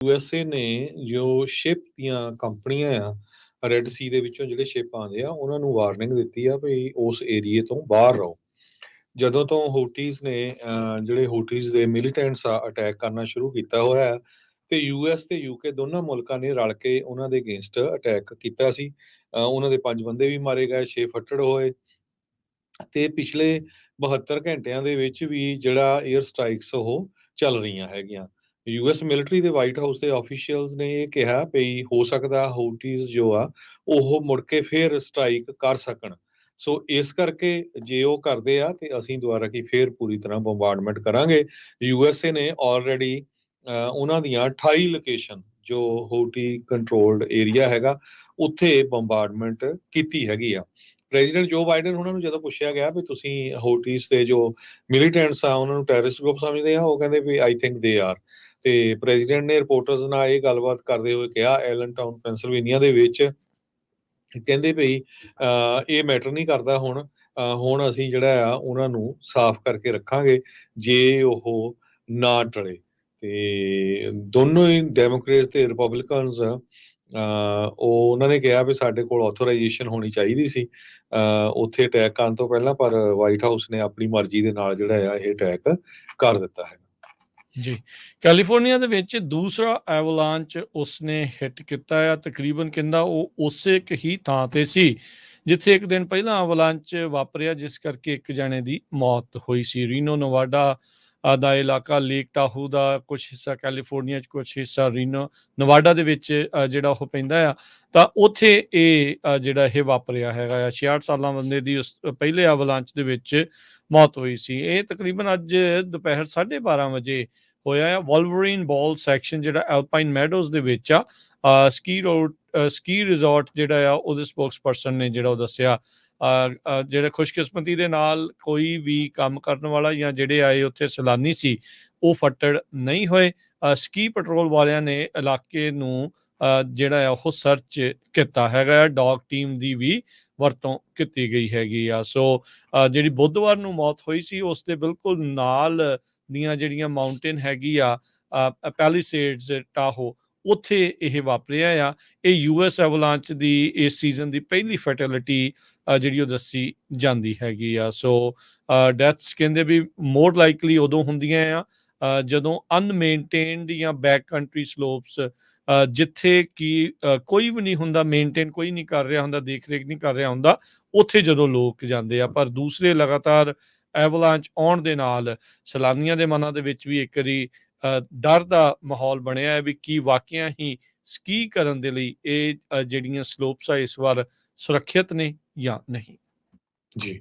USA ਨੇ ਜੋ ship ਦੀਆਂ ਕੰਪਨੀਆਂ ਆ ਰੈੱਡ ਸੀ ਦੇ ਵਿੱਚੋਂ ਜਿਹੜੇ ਸ਼ਿਪ ਆਉਂਦੇ ਆ ਉਹਨਾਂ ਨੂੰ ਵਾਰਨਿੰਗ ਦਿੱਤੀ ਆ ਵੀ ਉਸ ਏਰੀਏ ਤੋਂ ਬਾਹਰ ਰਹੋ। ਜਦੋਂ ਤੋਂ ਹੂਟੀਜ਼ ਨੇ ਜਿਹੜੇ ਹੂਟੀਜ਼ ਦੇ ਮਿਲੀਟੈਂਟਸ ਆ ਅਟੈਕ ਕਰਨਾ ਸ਼ੁਰੂ ਕੀਤਾ ਹੋਇਆ ਹੈ ਤੇ ਯੂਐਸ ਤੇ ਯੂਕੇ ਦੋਨਾਂ ਮੁਲਕਾਂ ਨੇ ਰਲ ਕੇ ਉਹਨਾਂ ਦੇ ਅਗੇਂਸਟ ਅਟੈਕ ਕੀਤਾ ਸੀ। ਉਹਨਾਂ ਦੇ 5 ਬੰਦੇ ਵੀ ਮਾਰੇ ਗਏ, 6 ਫੱਟੜ ਹੋਏ ਤੇ ਪਿਛਲੇ 72 ਘੰਟਿਆਂ ਦੇ ਵਿੱਚ ਵੀ ਜਿਹੜਾ 에ਅਰ ਸਟ੍ਰਾਈਕਸ ਉਹ ਚੱਲ ਰਹੀਆਂ ਹੈਗੀਆਂ। ਯੂਐਸ ਮਿਲਟਰੀ ਦੇ ਵਾਈਟ ਹਾਊਸ ਦੇ ਆਫੀਸ਼ੀਅਲਸ ਨੇ ਇਹ ਕਿਹਾ ਵੀ ਹੋ ਸਕਦਾ ਹੂਟੀਜ਼ ਜੋ ਆ ਉਹ ਮੁੜ ਕੇ ਫੇਰ ਸਟ੍ਰਾਈਕ ਕਰ ਸਕਣ। ਸੋ ਇਸ ਕਰਕੇ ਜੇ ਉਹ ਕਰਦੇ ਆ ਤੇ ਅਸੀਂ ਦੁਬਾਰਾ ਕੀ ਫੇਰ ਪੂਰੀ ਤਰ੍ਹਾਂ ਬੰਬਾਰਡਮੈਂਟ ਕਰਾਂਗੇ। ਯੂਐਸਏ ਨੇ ਆਲਰੇਡੀ ਉਹਨਾਂ ਦੀਆਂ 28 ਲੋਕੇਸ਼ਨ ਜੋ ਹੂਟੀ ਕੰਟਰੋਲਡ ਏਰੀਆ ਹੈਗਾ ਉੱਥੇ ਬੰਬਾਰਡਮੈਂਟ ਕੀਤੀ ਹੈਗੀ ਆ। ਪ੍ਰੈਜ਼ੀਡੈਂਟ ਜੋ ਬਾਈਡਨ ਉਹਨਾਂ ਨੂੰ ਜਦੋਂ ਪੁੱਛਿਆ ਗਿਆ ਵੀ ਤੁਸੀਂ ਹੂਟੀਜ਼ ਦੇ ਜੋ ਮਿਲੀਟੈਂਟਸ ਆ ਉਹਨਾਂ ਨੂੰ ਟੈਰਰਿਸਟ ਗਰੁੱਪ ਸਮਝਦੇ ਆ, ਉਹ ਕਹਿੰਦੇ ਵੀ ਆਈ ਥਿੰਕ ਦੇ ਆਰ। ਤੇ ਪ੍ਰੈਜ਼ੀਡੈਂਟ ਨੇ ਰਿਪੋਰਟਰਸ ਨਾਲ ਇਹ ਗੱਲਬਾਤ ਕਰਦੇ ਹੋਏ ਕਿਹਾ ਐਲਨ ਟਾਊਨ ਪੈਂਸਿਲਵੇਨੀਆ ਦੇ ਵਿੱਚ, ਕਹਿੰਦੇ ਭਈ ਇਹ ਮੈਟਰ ਨਹੀਂ ਕਰਦਾ ਹੁਣ ਅਸੀਂ ਜਿਹੜਾ ਆ ਉਹਨਾਂ ਨੂੰ ਸਾਫ਼ ਕਰਕੇ ਰੱਖਾਂਗੇ ਜੇ ਉਹ ਨਾ ਟਲੇ। ਤੇ ਦੋਨੋਂ ਹੀ ਡੈਮੋਕ੍ਰੇਟ ਤੇ ਰਿਪਬਲਿਕਨਸ ਉਹ ਉਹਨਾਂ ਨੇ ਕਿਹਾ ਵੀ ਸਾਡੇ ਕੋਲ ਆਥੋਰਾਈਜੇਸ਼ਨ ਹੋਣੀ ਚਾਹੀਦੀ ਸੀ ਉੱਥੇ ਅਟੈਕ ਕਰਨ ਤੋਂ ਪਹਿਲਾਂ, ਪਰ ਵਾਈਟ ਹਾਊਸ ਨੇ ਆਪਣੀ ਮਰਜ਼ੀ ਦੇ ਨਾਲ ਜਿਹੜਾ ਆ ਇਹ ਅਟੈਕ ਕਰ ਦਿੱਤਾ ਹੈ। ਜੀ, ਕੈਲੀਫੋਰਨੀਆ ਦੇ ਵਿੱਚ ਦੂਸਰਾ ਐਵਲਾਂਚ ਉਸਨੇ ਹਿੱਟ ਕੀਤਾ ਆ। ਤਕਰੀਬਨ ਕਹਿੰਦਾ ਉਹ ਉਸੇ ਇੱਕ ਹੀ ਥਾਂ ਤੇ ਸੀ ਜਿੱਥੇ ਇੱਕ ਦਿਨ ਪਹਿਲਾਂ ਐਵਲਾਂਚ ਵਾਪਰਿਆ, ਜਿਸ ਕਰਕੇ ਇੱਕ ਜਣੇ ਦੀ ਮੌਤ ਹੋਈ ਸੀ। ਰੀਨੋ ਨਵਾਡਾ ਦਾ ਇਲਾਕਾ, ਲੇਕ ਟਾਹੂ ਦਾ ਕੁਛ ਹਿੱਸਾ ਕੈਲੀਫੋਰਨੀਆ 'ਚ, ਕੁਛ ਹਿੱਸਾ ਰੀਨੋ ਨਵਾਡਾ ਦੇ ਵਿੱਚ ਜਿਹੜਾ ਉਹ ਪੈਂਦਾ ਆ। ਤਾਂ ਉੱਥੇ ਇਹ ਜਿਹੜਾ ਇਹ ਵਾਪਰਿਆ ਹੈਗਾ ਆ। 66 ਸਾਲਾਂ ਬੰਦੇ ਦੀ ਉਸ ਪਹਿਲੇ ਐਵਲਾਂਚ ਦੇ ਵਿੱਚ ਮੌਤ ਹੋਈ ਸੀ। ਇਹ ਤਕਰੀਬਨ ਅੱਜ ਦੁਪਹਿਰ 12:30 ਵਜੇ ਹੋਇਆ ਆ। ਵੋਲਵਰੀਨ ਬਾਲ ਸੈਕਸ਼ਨ ਜਿਹੜਾ ਐਲਪਾਈਨ ਮੈਡੋਜ਼ ਦੇ ਵਿੱਚ ਆ, ਸਕੀ ਰਿਜ਼ੋਰਟ ਜਿਹੜਾ ਆ ਉਹਦੇ ਸਪੋਕਸ ਪਰਸਨ ਨੇ ਜਿਹੜਾ ਉਹ ਦੱਸਿਆ ਜਿਹੜੇ ਖੁਸ਼ਕਿਸਮਤੀ ਦੇ ਨਾਲ ਕੋਈ ਵੀ ਕੰਮ ਕਰਨ ਵਾਲਾ ਜਾਂ ਜਿਹੜੇ ਆਏ ਉੱਥੇ ਸੈਲਾਨੀ ਸੀ ਉਹ ਫੱਟੜ ਨਹੀਂ ਹੋਏ। ਸਕੀ ਪੈਟਰੋਲ ਵਾਲਿਆਂ ਨੇ ਇਲਾਕੇ ਨੂੰ ਜਿਹੜਾ ਆ ਉਹ ਸਰਚ ਕੀਤਾ ਹੈਗਾ ਆ। ਡੌਗ ਟੀਮ ਦੀ ਵੀ ਵਰਤੋਂ ਕੀਤੀ ਗਈ ਹੈਗੀ ਆ। ਸੋ ਜਿਹੜੀ ਬੁੱਧਵਾਰ ਨੂੰ ਮੌਤ ਹੋਈ ਸੀ ਉਸ ਦੇ ਬਿਲਕੁਲ ਨਾਲ ਦੀਆਂ ਜਿਹੜੀਆਂ ਮਾਊਂਟੇਨ ਹੈਗੀ ਆ ਪੈਲੀਸੇਡਸ ਟਾਹੋ, ਉੱਥੇ ਇਹ ਵਾਪਰਿਆ ਆ। ਇਹ ਯੂਐਸ ਐਵਲਾਂਚ ਦੀ ਇਸ ਸੀਜ਼ਨ ਦੀ ਪਹਿਲੀ ਫੈਟੈਲਿਟੀ ਜਿਹੜੀ ਉਹ ਦੱਸੀ ਜਾਂਦੀ ਹੈਗੀ ਆ। ਸੋ ਡੈਥਸ ਕਹਿੰਦੇ ਵੀ ਮੋਰ ਲਾਈਕਲੀ ਉਦੋਂ ਹੁੰਦੀਆਂ ਆ ਜਦੋਂ ਅਨਮੇਨਟੇਨਡ ਜਾਂ ਬੈਕ ਕੰਟਰੀ ਸਲੋਪਸ ਜਿੱਥੇ ਕਿ ਕੋਈ ਵੀ ਨਹੀਂ ਹੁੰਦਾ ਮੇਨਟੇਨ, ਕੋਈ ਨਹੀਂ ਕਰ ਰਿਹਾ ਹੁੰਦਾ, ਦੇਖ ਰੇਖ ਨਹੀਂ ਕਰ ਰਿਹਾ ਹੁੰਦਾ, ਉੱਥੇ ਜਦੋਂ ਲੋਕ ਜਾਂਦੇ ਆ। ਪਰ ਦੂਸਰੇ ਲਗਾਤਾਰ ਐਵਲਾਂਚ ਆਉਣ ਦੇ ਨਾਲ ਸੈਲਾਨੀਆਂ ਦੇ ਮਨਾਂ ਦੇ ਵਿੱਚ ਵੀ ਇੱਕ ਵਾਰੀ ਡਰ ਦਾ ਮਾਹੌਲ ਬਣਿਆ ਹੈ ਵੀ ਕੀ ਵਾਕਿਆ ਹੀ ਸਕੀ ਕਰਨ ਦੇ ਲਈ ਇਹ ਜਿਹੜੀਆਂ ਸਲੋਪਸ ਆ ਇਸ ਵਾਰ ਸੁਰੱਖਿਅਤ ਨੇ ਜਾਂ ਨਹੀਂ। ਜੀ,